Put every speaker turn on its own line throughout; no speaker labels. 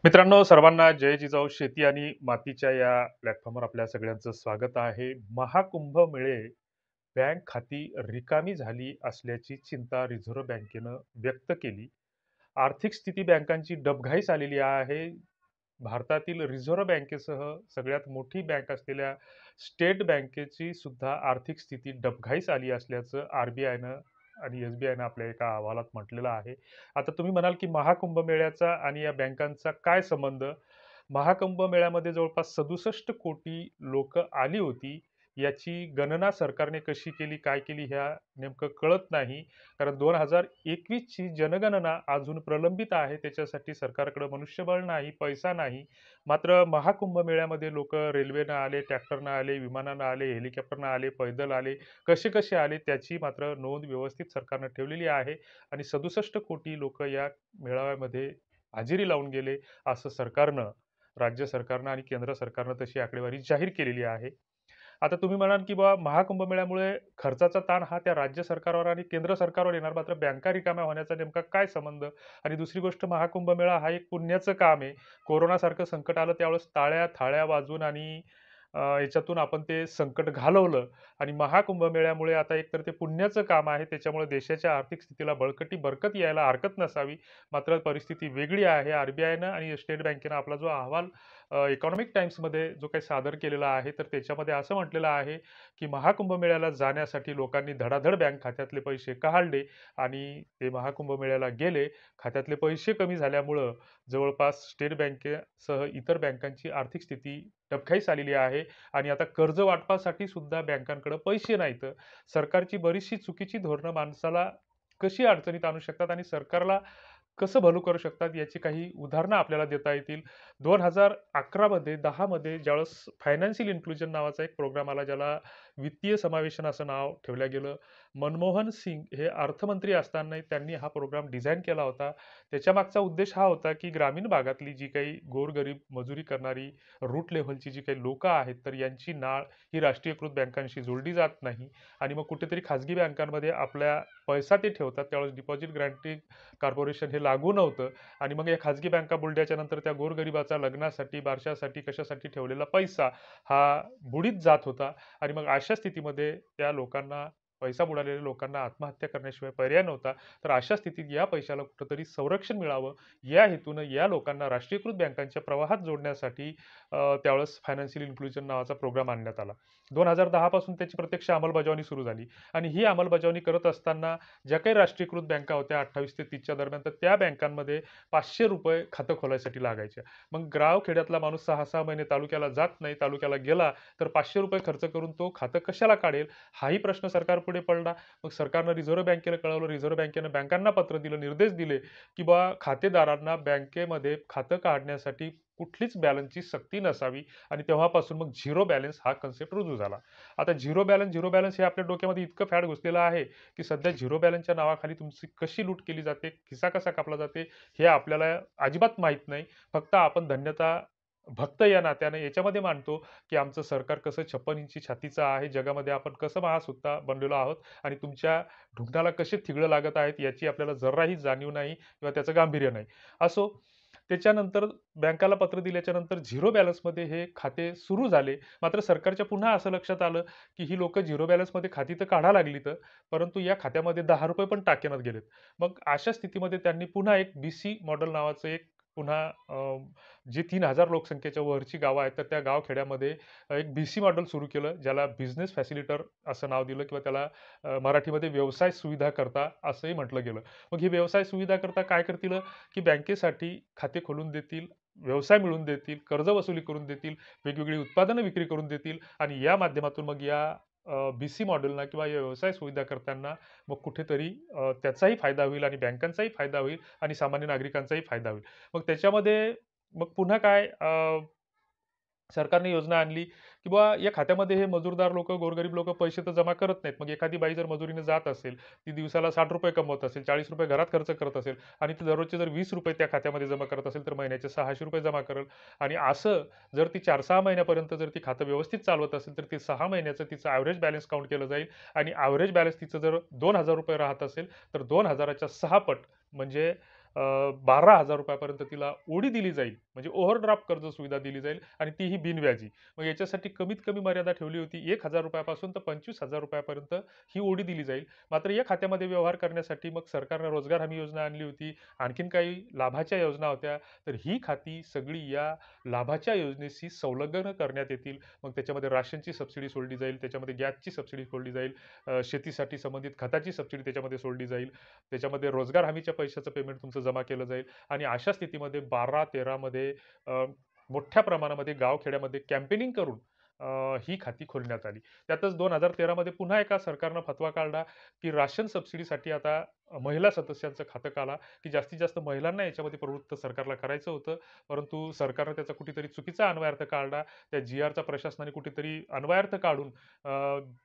मित्रांनो, सर्वांना जय जिजाऊ शेती आणि मातीच्या या प्लॅटफॉर्मवर आपल्या सगळ्यांचं स्वागत आहे. महाकुंभमेळे बँक खाती रिकामी झाली असल्याची चिंता रिझर्व्ह बँकेनं व्यक्त केली. आर्थिक स्थिती बँकांची डबघाईस आलेली आहे. भारतातील रिझर्व्ह बँकेसह सगळ्यात मोठी बँक असलेल्या स्टेट बँकेची सुद्धा आर्थिक स्थिती डबघाईस आली असल्याचं आर-बी-आयनं आणि एस-बी-आयनं आपल्या एका अहवालात म्हटलेलं आहे. आता तुम्ही म्हणाल, की महाकुंभमेळ्याचा आणि या बँकांचा काय संबंध? महाकुंभमेळ्यामध्ये जवळपास 67 कोटी लोकं आली होती. याची गणना सरकारने कशी केली, काय केली ह्या नेमकं कळत नाही. कारण 2021 ची जनगणना अजून प्रलंबित आहे. त्याच्यासाठी सरकारकडे मनुष्यबळ नाही, पैसा नाही. मात्र महाकुंभमेळ्यामध्ये लोकं रेल्वेनं आले, ट्रॅक्टरनं आले, विमानानं आले, हेलिकॉप्टरनं आले, पैदल आले, कसे-कसे आले त्याची मात्र नोंद व्यवस्थित सरकारनं ठेवलेली आहे आणि 67 कोटी लोकं या मेळाव्यामध्ये हजेरी लावून गेले, असं राज्य सरकारनं आणि केंद्र सरकारनं तशी आकडेवारी जाहीर केलेली आहे. आता तुम्ही म्हणाल, की बा महाकुंभमेळ्यामुळे खर्चाचा ताण हा त्या राज्य सरकारवर आणि केंद्र सरकारवर येणार, मात्र बँका रिकाम्या होण्याचा नेमका काय संबंध? आणि दुसरी गोष्ट महाकुंभमेळा हा एक पुण्याचं काम आहे. कोरोनासारखं संकट आलं त्यावेळेस टाळ्या, थाळ्या वाजवून आणि याच्यातून आपण ते संकट घालवलं आणि महाकुंभमेळ्यामुळे आता एकतर ते पुण्याचं काम आहे, त्याच्यामुळे देशाच्या आर्थिक स्थितीला बरकत यायला हरकत नसावी. मात्र परिस्थिती वेगळी आहे. आर-बी-आयनं आणि स्टेट बँकेनं आपला जो अहवाल इकॉनॉमिक टाइम्समध्ये जो काही सादर केलेला आहे, तर त्याच्यामध्ये असं म्हटलेलं आहे, की महाकुंभमेळ्याला जाण्यासाठी लोकांनी धडाधड बँक खात्यातले पैसे काढले आणि ते महाकुंभमेळ्याला गेले. खात्यातले पैसे कमी झाल्यामुळं जवळपास स्टेट बँकेसह इतर बँकांची आर्थिक स्थिती डबघाईस आलेली आहे आणि आता कर्ज वाटपासाठी सुद्धा बँकांकडे पैसे नाहीत. सरकारची बरीचशी चुकीची धोरणं माणसाला कशी अडचणीत आणू शकतात आणि सरकारला कसं भलं करू शकतात याची काही उदाहरणं आपल्याला देता येतील. 2011 मध्ये 10 मध्ये ज्यावेळेस फायनान्शियल इन्क्लुजन नावाचा एक प्रोग्राम आला, ज्याला वित्तीय समावेशन असं नाव ठेवलं गेलं. मनमोहन सिंग हे अर्थमंत्री असताना त्यांनी हा प्रोग्राम डिझाइन केला होता. त्याच्यामागचा उद्देश हा होता, की ग्रामीण भागातली जी काही गोरगरीब मजुरी करणारी रूट लेव्हलची जी काही लोकं आहेत, तर यांची नाळ ही राष्ट्रीयकृत बँकांशी जोडली जात नाही आणि मग कुठेतरी खाजगी बँकांमध्ये आपल्या पैसा ते ठेवतात. त्यावेळेस डिपॉझिट गॅरंटी कॉर्पोरेशन हे लागू नव्हतं आणि मग या खाजगी बँका बुडल्याच्या नंतर त्या गोरगरिबाचा लग्नासाठी, बारशासाठी, कशासाठी ठेवलेला पैसा हा बुडीत जात होता आणि मग अशा स्थितीमध्ये त्या लोकांना पैसा बुडालेल्या लोकांना आत्महत्या करण्याशिवाय पर्याय नव्हता. तर अशा स्थितीत या पैशाला कुठेतरी संरक्षण मिळावं या हेतूनं या लोकांना राष्ट्रीयकृत बँकांच्या प्रवाहात जोडण्यासाठी त्यावेळेस फायनान्शियल इन्क्लुजन नावाचा प्रोग्राम आणण्यात आला. 2010 पासून त्याची प्रत्यक्ष अंमलबजावणी सुरू झाली आणि ही अंमलबजावणी करत असताना ज्या काही राष्ट्रीयकृत बँका होत्या 28 ते 30च्या दरम्यान, तर त्या बँकांमध्ये ₹500 खातं खोलायसाठी लागायचे. मग गावखेड्यातला माणूस 6-6 महिने तालुक्याला जात नाही, तालुक्याला गेला तर ₹500 खर्च करून तो खातं कशाला काढेल? हाही प्रश्न सरकारपुढे पडला. मग सरकारनं रिझर्व्ह बँकेला कळवलं, रिझर्व्ह बँकेनं बँकांना पत्र दिलं, निर्देश दिले, की बा खातेदारांना बँकेमध्ये खातं काढण्यासाठी कुठलीच बॅलन्सची सक्ती नसावी आणि तेव्हापासून मग झिरो बॅलन्स हा कन्सेप्ट रुजू झाला. आता झिरो बॅलन्स हे आपल्या डोक्यामध्ये इतकं फॅड घुसलेलं आहे, की सध्या झिरो बॅलन्सच्या नावाखाली तुमची कशी लूट केली जाते, खिसा कसा कापला जाते, हे आपल्याला अजिबात माहीत नाही. फक्त आपण धन्यता भक्त या नात्याने याच्यामध्ये मानतो, की आमचं सरकार कसं 56 इंची छातीचं आहे, जगामध्ये आपण कसं महासत्ता बनलेलो आहोत आणि तुमच्या ढुंगणाला कसे थिगडं लागत आहेत याची आपल्याला जराही जाणीव नाही किंवा त्याचं गांभीर्य नाही. असो, त्याच्यानंतर बँकाला पत्र दिल्याच्या नंतर झिरो बॅलन्समध्ये हे खाते सुरू झाले. मात्र सरकारच्या पुन्हा असं लक्षात आलं, की ही लोकं झिरो बॅलन्समध्ये खाती तर काढायला लागलीत, परंतु या खात्यामध्ये ₹10 पण टाकेनात गेलेत. मग अशा स्थितीमध्ये त्यांनी पुन्हा एक बी-सी मॉडेल नावाचं एक पुन्हा जी 3,000 लोकसंख्येच्या वरची गावं आहेत, तर त्या गावखेड्यामध्ये एक बी-सी मॉडेल सुरू केलं, ज्याला बिझनेस फॅसिलिटर असं नाव दिलं किंवा त्याला मराठीमध्ये व्यवसाय सुविधाकर्ता असंही म्हटलं गेलं. मग ही व्यवसाय सुविधाकर्ता काय करतील, की बँकेसाठी खाते खोलून देतील, व्यवसाय मिळवून देतील, कर्ज वसुली करून देतील, वेगवेगळी उत्पादनं विक्री करून देतील आणि या माध्यमातून मग या बी-सी मॉडेलना किंवा या व्यवसाय सुविधाकर्त्यांना मग कुठेतरी त्याचाही फायदा होईल आणि बँकांचाही फायदा होईल आणि सामान्य नागरिकांचाही फायदा होईल. मग त्याच्यामध्ये मग पुन्हा काय सरकारने योजना आणली, की बुवा या खात्यामध्ये हे मजूरदार लोकं, गोरगरीब लोकं पैसे तर जमा करत नाहीत. मग एखादी बाई जर मजुरीने जात असेल, ती दिवसाला ₹60 कमवत असेल, ₹40 घरात खर्च करत असेल आणि ती दररोजचे जर ₹20 त्या खात्यामध्ये जमा करत असेल, तर महिन्याचे ₹600 जमा करेल आणि असं जर ती 4-6 महिन्यापर्यंत जर ती खातं व्यवस्थित चालवत असेल, तर ती 6 महिन्याचं तिचं ॲव्हरेज बॅलन्स काउंट केलं जाईल आणि ॲव्हरेज बॅलन्स तिचं जर ₹2,000 राहत असेल, तर 2,000च्या 6 पट म्हणजे ₹12,000 पर्यंत तिला ओडी दिली जाईल. म्हणजे ओव्हरड्राफ्ट कर्ज सुविधा दिली जाईल आणि तीही बिनव्याजी. मग याच्यासाठी कमीत कमी मर्यादा ठेवली होती ₹1,000 पासून तर ₹25,000 पर्यंत ही ओडी दिली जाईल. मात्र या खात्यामध्ये व्यवहार करण्यासाठी मग सरकारनं रोजगार हमी योजना आणली होती. आणखीन काही लाभाच्या योजना होत्या. तर ही खाती सगळी या लाभाच्या योजनेशी संलग्न करण्यात येतील. मग त्याच्यामध्ये राशनची सबसिडी सोडली जाईल, त्याच्यामध्ये गॅसची सबसिडी सोडली जाईल, शेतीसाठी संबंधित खताची सबसिडी त्याच्यामध्ये सोडली जाईल. त्याच्यामध्ये रोजगार हमीच्या पैशाचं पेमेंट तुमचं जमा केलं जाईल आणि अशा स्थितीमध्ये 12-13 मध्ये मोठ्या प्रमाणामध्ये गावखेड्यामध्ये कॅम्पेनिंग करून ही खाती खोलण्यात आली. त्यातच 2013 मध्ये पुन्हा एका सरकारनं फतवा काढला, की राशन सबसिडीसाठी आता महिला सदस्यांचं खातं काढा, की जास्तीत जास्त महिलांना याच्यामध्ये प्रवृत्त सरकारला करायचं होतं. परंतु सरकारनं त्याचा कुठेतरी चुकीचा अन्वयार्थ काढला. त्या जी-आरचा प्रशासनाने कुठेतरी अन्वयार्थ काढून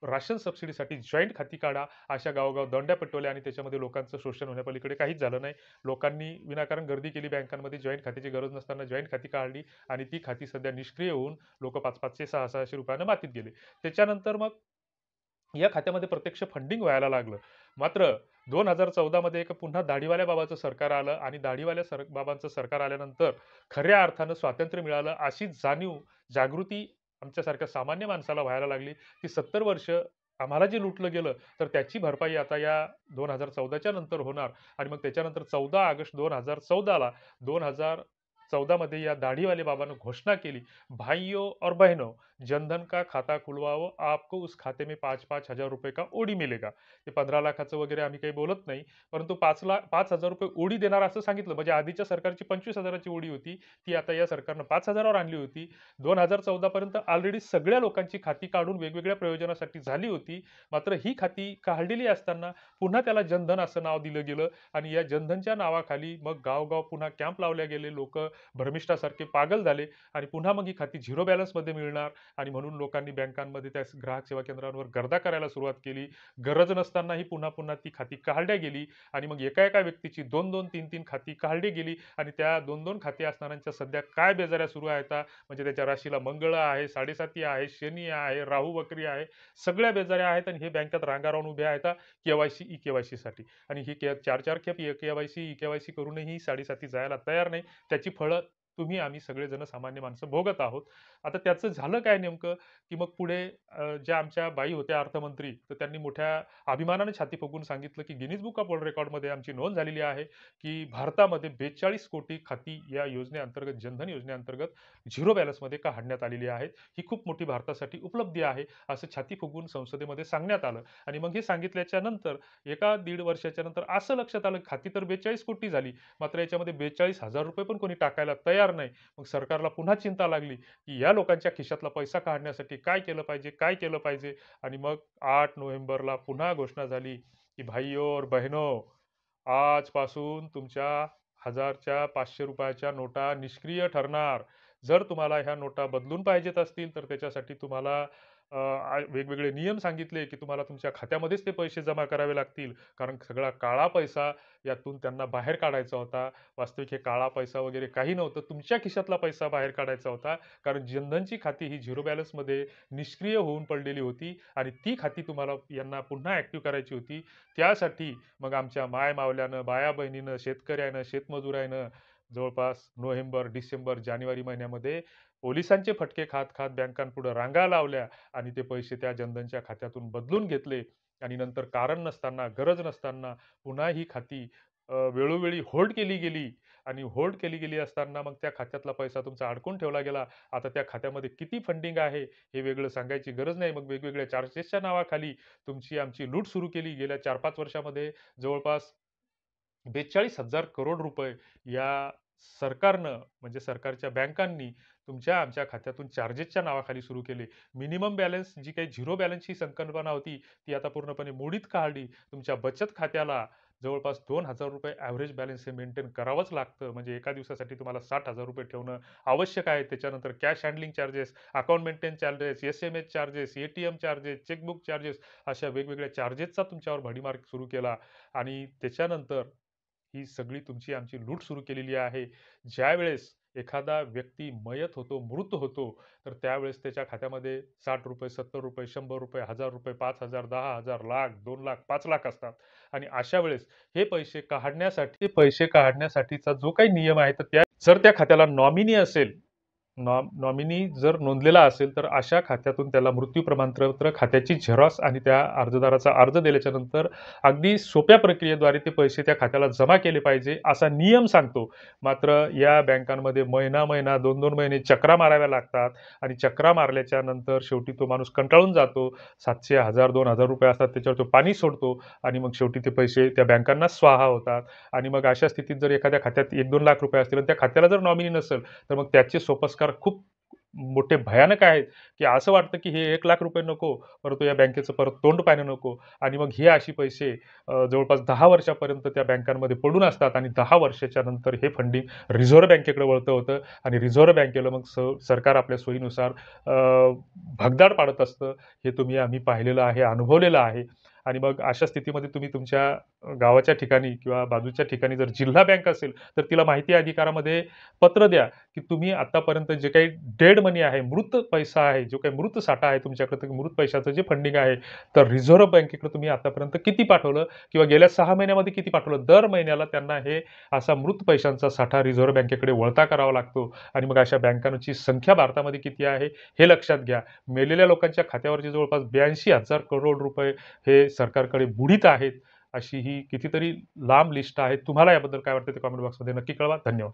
राशन सबसिडीसाठी जॉइंट खाती काढा, अशा गावोगाव दंड्या पेटवल्या आणि त्याच्यामध्ये लोकांचं शोषण होण्यापलीकडे काहीच झालं नाही. लोकांनी विनाकारण गर्दी केली बँकांमध्ये, जॉइंट खात्याची गरज नसताना जॉइंट खाती काढली आणि ती खाती सध्या निष्क्रिय होऊन लोक 500-500, 600-600 रुपयानं मातीत गेले. त्याच्यानंतर मग या खात्यामध्ये प्रत्यक्ष फंडिंग व्हायला लागलं. मात्र 2014 मध्ये एक पुन्हा दाढीवाल्या बाबाचं सरकार आलं आणि दाढीवाल्या बाबांचं सरकार आल्यानंतर खऱ्या अर्थानं स्वातंत्र्य मिळालं, अशी जाणीव, जागृती आमच्यासारख्या सामान्य माणसाला व्हायला लागली, की 70 वर्ष आम्हाला जे लुटलं गेलं, तर त्याची भरपाई आता या 2014च्या नंतर होणार आणि मग त्याच्यानंतर 14 ऑगस्ट 2014ला 2014 मध्ये या दाढीवाले बाबांनी घोषणा केली, भाइयों और बहनों, जनधन का खाता खुलवाओ, आपको उस खाते में 5-5 हजार रुपये का ओडी मिलेगा. ते 15 लाखाचं वगैरे आम्ही काही बोलत नाही. परंतु 5,00,000 रुपये ओडी देणार असं सांगितलं. म्हणजे आधीच्या सरकारची 25,000ची ओडी होती. ती आता या सरकारनं 5,000 वर आणली होती. 2014 पर्यंत ऑलरेडी सगळ्या लोकांची खाती काढून वेगवेगळ्या प्रयोजनासाठी झाली होती. मात्र ही खाती काढलेली असताना पुन्हा त्याला जनधन असं नाव दिलं गेलं आणि या जनधनच्या नावाखाली मग गाव पुन्हा कॅम्प लावले गेले. लोकं भ्रमिष्ठासारखे पागल झाले आणि पुन्हा मग ही खाती झिरो बॅलन्समध्ये मिळणार आणि म्हणून लोकांनी बँकांमध्ये त्या ग्राहक सेवा केंद्रांवर गर्दा करायला सुरुवात केली. गरज नसतानाही पुन्हा ती खाती काढल्या गेली आणि मग एका व्यक्तीची 2-2, 3-3 खाती काढली गेली आणि त्या 2-2 खाती असणाऱ्यांच्या सध्या काय बेजाऱ्या सुरू आहेत म्हणजे त्याच्या राशीला मंगळ आहे, 7.5 आहे, शनी आहे, राहू वक्री आहे, सगळ्या बेजाऱ्या आहेत आणि हे बँकेत रांगा लावून उभे आहेत केवायसी, ई-केवायसीसाठी आणि ही 4-4 खेप केवायसी, ई-केवायसी करूनही 7.5 जायला तयार नाही. त्याची फळं तुम्ही आम्ही सगळेजण सामान्य माणसं भोगत आहोत. आता त्याचं झालं काय नेमकं, की मग पुढे ज्या आमच्या बाई होत्या अर्थमंत्री, तर त्यांनी मोठ्या अभिमानाने छाती फुगवून सांगितलं, की गिनीज बुक ऑफ वर्ल्ड रेकॉर्डमध्ये आमची नोंद झालेली आहे, की भारतामध्ये 42 कोटी खाती या योजनेअंतर्गत, जनधन योजनेअंतर्गत झिरो बॅलन्समध्ये काढण्यात आलेली आहेत. ही खूप मोठी भारतासाठी उपलब्धी आहे, असं छाती फुगवून संसदेमध्ये सांगण्यात आलं आणि मग हे सांगितल्याच्या नंतर 1-1.5 वर्षाच्या नंतर असं लक्षात आलं, खाती तर 42 कोटी झाली, मात्र याच्यामध्ये 42,000 रुपये पण कोणी टाकायला तयार नाही. मग सरकारला पुन्हा चिंता लागली, की या लोकांच्या खिशातला पैसा काढण्यासाठी काय केलं पाहिजे, काय केलं पाहिजे? आणि मग 8 नोव्हेंबरला पुन्हा घोषणा झाली, की भाइयों और बहनों, आजपासून तुमच्या 1000च्या, 500 रुपयाच्या नोटा निष्क्रिय ठरणार. जर तुम्हाला ह्या नोटा बदलून पाहिजेत असतील, तर त्याच्यासाठी तुम्हाला वेगवेगळे नियम सांगितले, की तुम्हाला तुमच्या खात्यामध्येच ते पैसे जमा करावे लागतील. कारण सगळा काळा पैसा यातून त्यांना बाहेर काढायचा होता. वास्तविक हे काळा पैसा वगैरे काही नव्हतं. तुमच्या खिशातला पैसा बाहेर काढायचा होता. कारण जनधनची खाती ही झिरो बॅलन्समध्ये निष्क्रिय होऊन पडलेली होती आणि ती खाती तुम्हाला यांना पुन्हा ॲक्टिव्ह करायची होती. त्यासाठी मग आमच्या माय-मावल्यानं, बाया-बहिणीनं, शेतकऱ्यानं, शेतमजुरानं जवळपास नोव्हेंबर, डिसेंबर, जानेवारी महिन्यामध्ये पोलिसांचे फटके खात-खात बँकांपुढे रांगा लावल्या आणि ते पैसे त्या जनधनच्या खात्यातून बदलून घेतले आणि नंतर कारण नसताना, गरज नसताना पुन्हा ही खाती वेळोवेळी होल्ड केली गेली आणि होल्ड केली गेली असताना मग त्या खात्यातला पैसा तुमचा अडकून ठेवला गेला. आता त्या खात्यामध्ये किती फंडिंग आहे हे वेगळं सांगायची गरज नाही. मग वेगवेगळ्या चार्जेसच्या नावाखाली तुमची आमची लूट सुरू केली. गेल्या 4-5 वर्षामध्ये जवळपास 42,000 करोड रुपये या सरकारनं म्हणजे सरकारच्या बँकांनी तुमच्या आमच्या खात्यातून चार्जेसच्या नावाखाली सुरू केले. मिनिमम बॅलन्स जी काही झिरो बॅलन्सची संकल्पना होती, ती आता पूर्णपणे मोडीत काढली. तुमच्या बचत खात्याला जवळपास ₹2,000 ॲव्हरेज बॅलन्स हे मेंटेन करावंच लागतं. म्हणजे एका दिवसासाठी तुम्हाला ₹60,000 ठेवणं आवश्यक आहे. त्याच्यानंतर cash handling charges, account maintain charges, SMS charges, ATM charges, chequebook charges अशा वेगवेगळ्या चार्जेसचा तुमच्यावर भडीमार सुरू केला आणि त्याच्यानंतर ही सगळी तुमची आमची लूट सुरू केलेली आहे. ज्यावेळेस एखादा व्यक्ती मयत होतो, मृत होतो, तर त्यावेळेस त्याच्या खात्यामध्ये ₹60, ₹70, ₹100, ₹1000, 5,000, 10,000, लाख, 2,00,000, 5,00,000 असतात. आणि अशा वेळेस हे पैसे काढण्यासाठीचा जो काही नियम आहे, तर जर त्या खात्याला नॉमिनी असेल, नॉमिनी जर नोंदलेला असेल, तर अशा खात्यातून त्याला मृत्यू प्रमाणपत्र, खात्याची झेरॉक्स आणि त्या अर्जदाराचा अर्ज दिल्याच्या नंतर अगदी सोप्या प्रक्रियेद्वारे ते पैसे त्या खात्याला जमा केले पाहिजे, असा नियम सांगतो. मात्र या बँकांमध्ये महिना-महिना, 2-2 महिने चकरा माराव्या लागतात आणि चकरा मारल्याच्या नंतर शेवटी तो माणूस कंटाळून जातो. 700, 1000, ₹2000 असतात, त्याच्यावर तो पाणी सोडतो आणि मग शेवटी ते पैसे त्या बँकांना स्वाहा होतात. आणि मग अशा स्थितीत जर एखाद्या खात्यात 1-2 लाख रुपये असतील आणि त्या खात्याला जर नॉमिनी नसेल, तर मग त्याचे सोपस्कार खूप मोठे भयानक आहेत, की असं वाटतं की हे ₹1,00,000 नको, परंतु या बँकेचं परत तोंड पाहणं नको आणि मग हे अशी पैसे जवळपास 10 वर्षापर्यंत त्या बँकांमध्ये पडून असतात आणि 10 वर्षाच्या नंतर हे फंडिंग रिझर्व्ह बँकेकडे वळतं होतं आणि रिझर्व्ह बँकेला मग सरकार आपल्या सोयीनुसार भगदाड पाडत असतं. हे आम्ही पाहिलेलं आहे, अनुभवलेलं आहे. आणि मग अशा स्थितीमध्ये तुम्ही तुमच्या गावाच्या ठिकाणी किंवा बाजूच्या ठिकाणी जर जिल्हा बँक असेल, तर तिला माहिती अधिकारामध्ये पत्र द्या, की तुम्ही आतापर्यंत जे काही डेड मनी आहे, मृत पैसा आहे, जो काही मृत साठा आहे तुमच्याकडे, तर मृत पैशाचं जे फंडिंग आहे, तर रिझर्व्ह बँकेकडे तुम्ही आतापर्यंत किती पाठवलं किंवा गेल्या 6 महिन्यामध्ये किती पाठवलं. दर महिन्याला त्यांना हे असा मृत पैशांचा साठा रिझर्व्ह बँकेकडे वळता करावा लागतो आणि मग अशा बँकांची संख्या भारतामध्ये किती आहे, हे लक्षात घ्या. मेलेल्या लोकांच्या खात्यावरचे जवळपास 82,000 करोड रुपये हे सरकारकडे बुडीत आहेत. अशी ही कितीतरी लांब लिस्ट आहे. तुम्हाला याबद्दल काय वाटतं ते कमेंट बॉक्समध्ये नक्की कळवा. धन्यवाद.